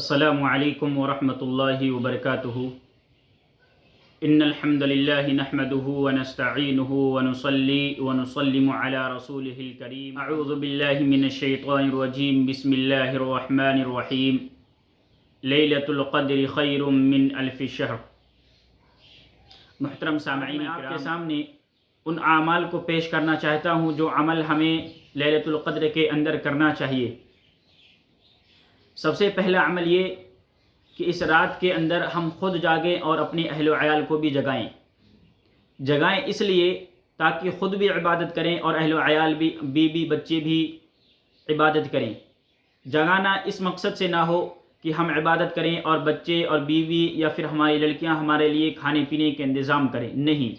السلام علیکم ورحمۃ اللہ وبرکاتہ ان الحمد للہ نحمده ونستعینه ونصلی ونسلم علی رسولہ الکریم اعوذ باللہ من الشیطان الرجیم بسم اللہ الرحمن الرحیم لیلۃ القدر خیر من الف شہر۔ محترم سامعین، آپ کے سامنے ان اعمال کو پیش کرنا چاہتا ہوں جو عمل ہمیں لیلۃ القدر کے اندر کرنا چاہیے۔ سب سے پہلا عمل یہ کہ اس رات کے اندر ہم خود جاگیں اور اپنے اہل و عیال کو بھی جگائیں اس لیے تاکہ خود بھی عبادت کریں اور اہل و عیال بھی، بیوی بچے بھی عبادت کریں۔ جگانا اس مقصد سے نہ ہو کہ ہم عبادت کریں اور بچے اور بیوی یا پھر ہماری لڑکیاں ہمارے لیے کھانے پینے کے انتظام کریں، نہیں،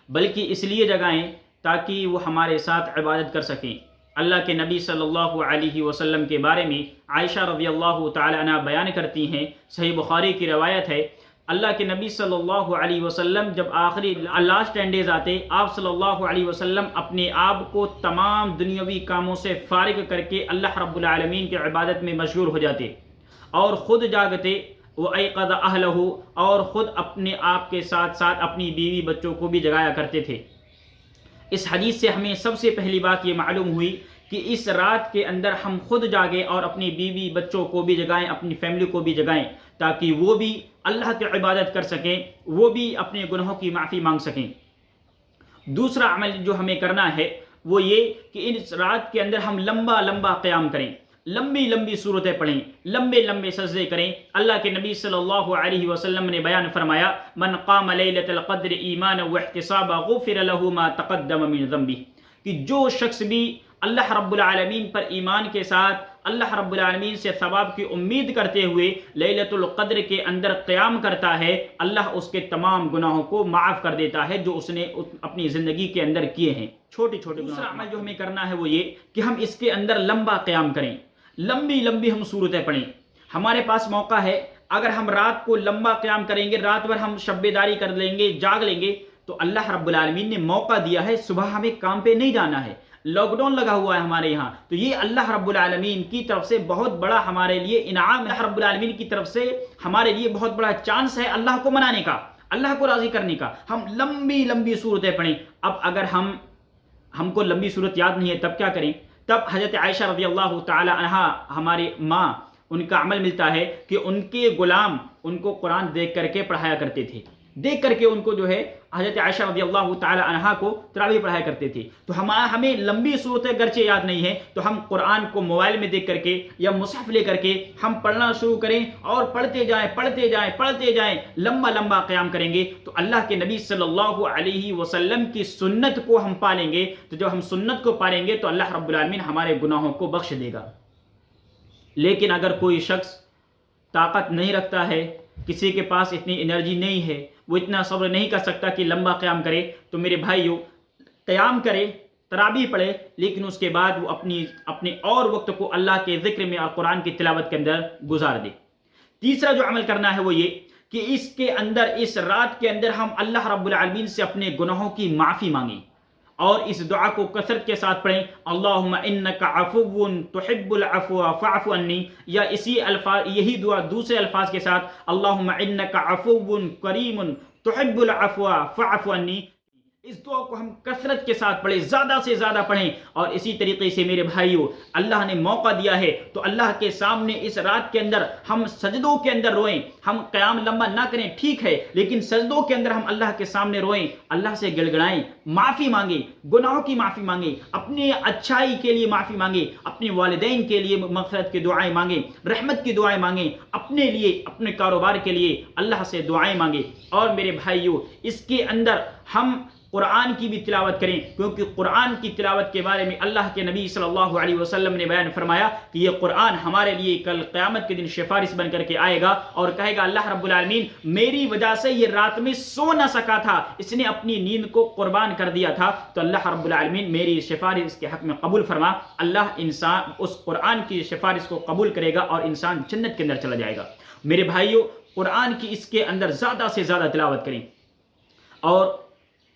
بلکہ اس لیے جگائیں تاکہ وہ ہمارے ساتھ عبادت کر سکیں۔ اللہ کے نبی صلی اللہ علیہ وسلم کے بارے میں عائشہ رضی اللہ تعالی عنہ بیان کرتی ہیں، صحیح بخاری کی روایت ہے، اللہ کے نبی صلی اللہ علیہ وسلم جب آخری لاسٹ 10 ڈیز آتے، آپ صلی اللہ علیہ وسلم اپنے آپ کو تمام دنیاوی کاموں سے فارغ کر کے اللہ رب العالمین کی عبادت میں مشغول ہو جاتے اور خود جاگتے، وَأَيْقَظَ أَهْلَهُ، اور خود اپنے آپ کے ساتھ ساتھ اپنی بیوی بچوں کو بھی جگایا کرتے تھے۔ اس حدیث سے ہمیں سب سے پہلی بات یہ معلوم ہوئی کہ اس رات کے اندر ہم خود جاگیں اور اپنی بیوی بچوں کو بھی جگائیں، اپنی فیملی کو بھی جگائیں، تاکہ وہ بھی اللہ کی عبادت کر سکیں، وہ بھی اپنے گناہوں کی معافی مانگ سکیں۔ دوسرا عمل جو ہمیں کرنا ہے وہ یہ کہ اس رات کے اندر ہم لمبا قیام کریں، لمبی صورتیں پڑھیں، لمبے سجدے کریں۔ اللہ کے نبی صلی اللہ علیہ وسلم نے بیان فرمایا، من قام لیلۃ القدر ایمانا واحتسابا غفر له ما تقدم من ذنبہ، کہ جو شخص بھی اللہ رب العالمین پر ایمان کے ساتھ اللہ رب العالمین سے ثواب کی امید کرتے ہوئے لیلۃ القدر کے اندر قیام کرتا ہے، اللہ اس کے تمام گناہوں کو معاف کر دیتا ہے جو اس نے اپنی زندگی کے اندر کیے ہیں، چھوٹے گناہ۔ دوسرا عمل جو ہمیں کرنا ہے وہ یہ کہ ہم اس کے اندر لمبا قیام کریں، لمبی ہم صورتیں پڑھیں۔ ہمارے پاس موقع ہے، اگر ہم رات کو لمبا قیام کریں گے، رات بھر ہم شب بیداری کر لیں گے، جاگ لیں گے، تو اللہ رب العالمین نے موقع دیا ہے، صبح ہمیں کام پہ نہیں جانا ہے، لاک ڈاؤن لگا ہوا ہے ہمارے یہاں، تو یہ اللہ رب العالمین کی طرف سے بہت بڑا ہمارے لیے انعام ہے، اللہ رب العالمین کی طرف سے ہمارے لیے بہت بڑا چانس ہے اللہ کو منانے کا، اللہ کو راضی کرنے کا۔ ہم لمبی صورتیں پڑھیں۔ اب اگر ہم کو لمبی صورت یاد نہیں ہے تب کیا کریں؟ تب حضرت عائشہ رضی اللہ تعالی عنہا، ہماری ماں، ان کا عمل ملتا ہے کہ ان کے غلام ان کو قرآن دیکھ کر کے پڑھایا کرتے تھے، دیکھ کر کے ان کو جو ہے حضرت عائشہ رضی اللہ تعالی عنہا کو تراویح پڑھایا کرتے تھے۔ تو ہمیں لمبی صورتیں گرچہ یاد نہیں ہیں تو ہم قرآن کو موبائل میں دیکھ کر کے یا مصحف لے کر کے ہم پڑھنا شروع کریں اور پڑھتے جائیں، لمبا قیام کریں گے تو اللہ کے نبی صلی اللہ علیہ وسلم کی سنت کو ہم پالیں گے۔ تو جب ہم سنت کو پالیں گے تو اللہ رب العالمین ہمارے گناہوں کو بخش دے گا۔ لیکن اگر کوئی شخص طاقت نہیں رکھتا ہے، کسی کے پاس اتنی انرجی نہیں ہے، وہ اتنا صبر نہیں کر سکتا کہ لمبا قیام کرے، تو میرے بھائیو، قیام کرے، تراویح پڑھے، لیکن اس کے بعد وہ اپنے اور وقت کو اللہ کے ذکر میں اور قرآن کی تلاوت کے اندر گزار دے۔ تیسرا جو عمل کرنا ہے وہ یہ کہ اس رات کے اندر ہم اللہ رب العالمین سے اپنے گناہوں کی معافی مانگیں اور اس دعا کو کثرت کے ساتھ پڑھیں، اللہم انک عفو تحب العفو فاعف عنی، یا یہی دعا دوسرے الفاظ کے ساتھ، اللہم انک عفو کریم تحب العفو فاعف عنی۔ اس دعا کو ہم کثرت کے ساتھ پڑھیں، زیادہ سے زیادہ پڑھیں۔ اور اسی طریقے سے میرے بھائیوں، اللہ نے موقع دیا ہے تو اللہ کے سامنے اس رات کے اندر ہم سجدوں کے اندر روئیں۔ ہم قیام لمبا نہ کریں، ٹھیک ہے، لیکن سجدوں کے اندر ہم اللہ کے سامنے روئیں، اللہ سے گڑگڑائیں، معافی مانگیں، گناہوں کی معافی مانگیں، اپنی اچھائی کے لیے معافی مانگیں، اپنے والدین کے لیے مغفرت کی دعائیں مانگیں، رحمت کی دعائیں مانگیں، اپنے لیے، اپنے کاروبار کے لیے اللہ سے دعائیں مانگیں۔ اور میرے بھائیوں، اس کے اندر ہم قرآن کی بھی تلاوت کریں، کیونکہ قرآن کی تلاوت کے بارے میں اللہ کے نبی صلی اللہ علیہ وسلم نے بیان فرمایا کہ یہ قرآن ہمارے لیے کل قیامت کے دن سفارش بن کر کے آئے گا اور کہے گا، اللہ رب العالمین میری وجہ سے یہ رات میں سو نہ سکا تھا، اس نے اپنی نیند کو قربان کر دیا تھا، تو اللہ رب العالمین میری سفارش اس کے حق میں قبول فرما۔ اللہ اس قرآن کی سفارش کو قبول کرے گا اور انسان جنت کے اندر چلا جائے گا۔ میرے بھائیوں، قرآن کی اس کے اندر زیادہ سے زیادہ تلاوت کریں اور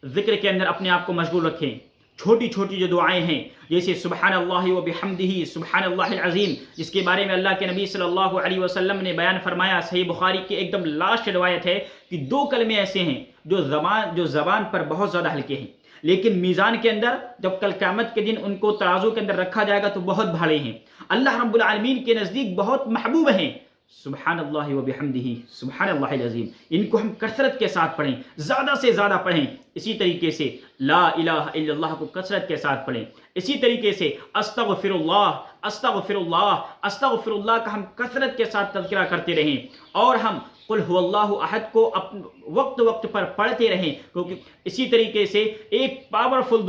ذکر کے اندر اپنے آپ کو مشغول رکھیں۔ چھوٹی چھوٹی جو دعائیں ہیں، جیسے سبحان اللہ و بحمدہ سبحان اللہ العظیم، جس کے بارے میں اللہ کے نبی صلی اللہ علیہ وسلم نے بیان فرمایا، صحیح بخاری کی ایک دم لاسٹ روایت ہے کہ 2 کلمے ایسے ہیں جو زبان پر بہت زیادہ ہلکے ہیں، لیکن میزان کے اندر جب کل قیامت کے دن ان کو ترازو کے اندر رکھا جائے گا تو بہت بھاری ہیں، اللہ رب العالمین کے نزدیک بہت محبوب ہیں۔ سبحان اللہ و بحمدہ سبحان اللہ العظیم، ان کو ہم کثرت کے ساتھ پڑھیں، زیادہ سے زیادہ پڑھیں۔ اسی طریقے سے لا الہ الا اللہ کو کثرت کے ساتھ پڑھیں۔ اسی طریقے سے استغفر اللہ استغفر اللہ استغفر اللہ کا ہم کثرت کے ساتھ تذکرہ کرتے رہیں، اور ہم قل هو اللہ احد کو وقت پر پڑھتے رہیں، کیونکہ اسی طریقے سے ایک پاورفل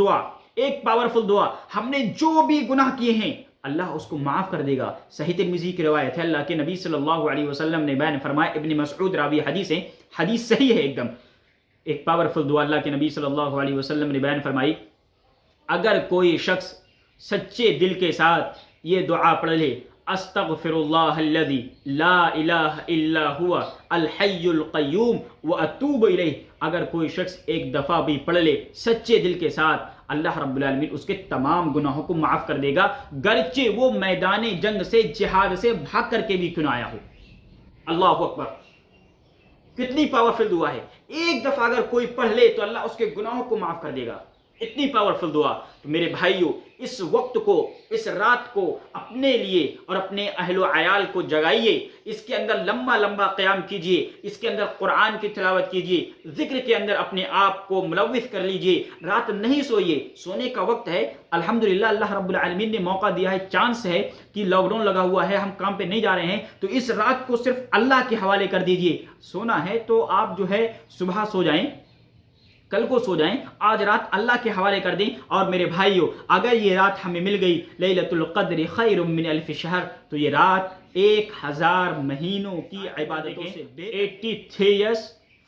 دعا ہم نے جو بھی گناہ کیے ہیں اللہ اس کو معاف کر دے گا۔ صحیح ترمذی کی روایت ہے، اللہ کے نبی صلی اللہ علیہ وسلم نے بیان فرمایا، ابن مسعود راوی حدیث ہے، حدیث صحیح ہے ایک دم، ایک پاورفل دعا اللہ کے نبی صلی اللہ علیہ وسلم نے بیان فرمائی، اگر کوئی شخص سچے دل کے ساتھ یہ دعا پڑھ لے، استغفر اللہ الذی لا الہ الا هو الحی القیوم واتوب الیہ، اگر کوئی شخص ایک دفعہ بھی پڑھ لے سچے دل کے ساتھ، اللہ رب العالمین اس کے تمام گناہوں کو معاف کر دے گا، گرچہ وہ میدان جنگ سے جہاد سے بھاگ کر کے بھی کیوں نہ آیا ہو۔ اللہ اکبر، کتنی پاورفل دعا ہے، ایک دفعہ اگر کوئی پڑھ لے تو اللہ اس کے گناہوں کو معاف کر دے گا، اتنی پاورفل دعا۔ تو میرے بھائیوں، اس وقت کو، اس رات کو اپنے لیے اور اپنے اہل و عیال کو جگائیے، اس کے اندر لمبا لمبا قیام کیجئے، اس کے اندر قرآن کی تلاوت کیجئے، ذکر کے اندر اپنے آپ کو ملوث کر لیجئے، رات نہیں سوئیے، سونے کا وقت ہے۔ الحمدللہ اللہ رب العالمین نے موقع دیا ہے، چانس ہے کہ لاک ڈاؤن لگا ہوا ہے، ہم کام پہ نہیں جا رہے ہیں، تو اس رات کو صرف اللہ کے حوالے کر دیجئے۔ سونا ہے تو آپ جو ہے صبح سو جائیں، کل کو سو جائیں، آج رات اللہ کے حوالے کر دیں۔ اور میرے بھائیوں، اگر یہ رات ہمیں مل گئی لیلۃ القدر خیر من الف شہر، تو یہ رات 1000 مہینوں کی عبادتوں سے 83 ایئرس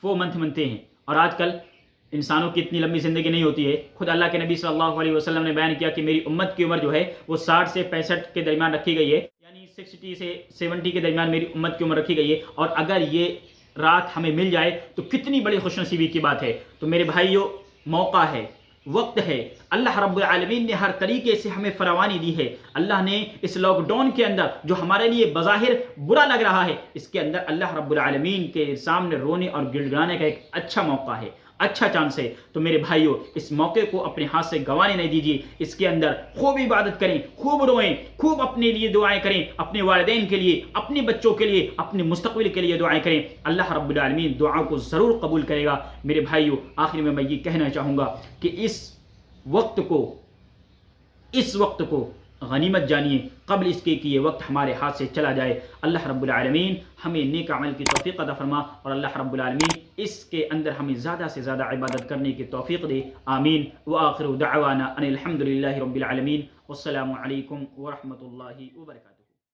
4 منتھ بنتے ہیں۔ اور آج کل انسانوں کی اتنی لمبی زندگی نہیں ہوتی ہے، خود اللہ کے نبی صلی اللہ علیہ وسلم نے بیان کیا کہ میری امت کی عمر جو ہے وہ 60 سے 65 کے درمیان رکھی گئی ہے، یعنی 60 سے 70 کے درمیان میری امت کی عمر رکھی گئی ہے، اور اگر یہ رات ہمیں مل جائے تو کتنی بڑی خوش نصیبی کی بات ہے۔ تو میرے بھائیوں، موقع ہے، وقت ہے، اللہ رب العالمین نے ہر طریقے سے ہمیں فراوانی دی ہے۔ اللہ نے اس لاک ڈاؤن کے اندر جو ہمارے لیے بظاہر برا لگ رہا ہے، اس کے اندر اللہ رب العالمین کے سامنے رونے اور گڑ گڑانے کا ایک اچھا موقع ہے، اچھا چانس ہے۔ تو میرے بھائیوں، اس موقع کو اپنے ہاتھ سے گنوانے نہیں دیجیے، اس کے اندر خوب عبادت کریں، خوب روئیں، خوب اپنے لیے دعائیں کریں، اپنے والدین کے لیے، اپنے بچوں کے لیے، اپنے مستقبل کے لیے دعائیں کریں۔ اللہ رب العالمین دعا کو ضرور قبول کرے گا۔ میرے بھائیوں، آخر میں یہ کہنا چاہوں گا کہ اس وقت کو غنیمت جانیے، قبل اس کے کہ یہ وقت ہمارے ہاتھ سے چلا جائے۔ اللہ رب العالمین ہمیں نیک عمل کی توفیق عطا فرما، اور اللہ رب العالمین اس کے اندر ہمیں زیادہ سے زیادہ عبادت کرنے کی توفیق دے، آمین۔ وآخر دعوانا ان الحمد للہ رب العالمین، والسلام علیکم ورحمۃ اللہ وبرکاتہ۔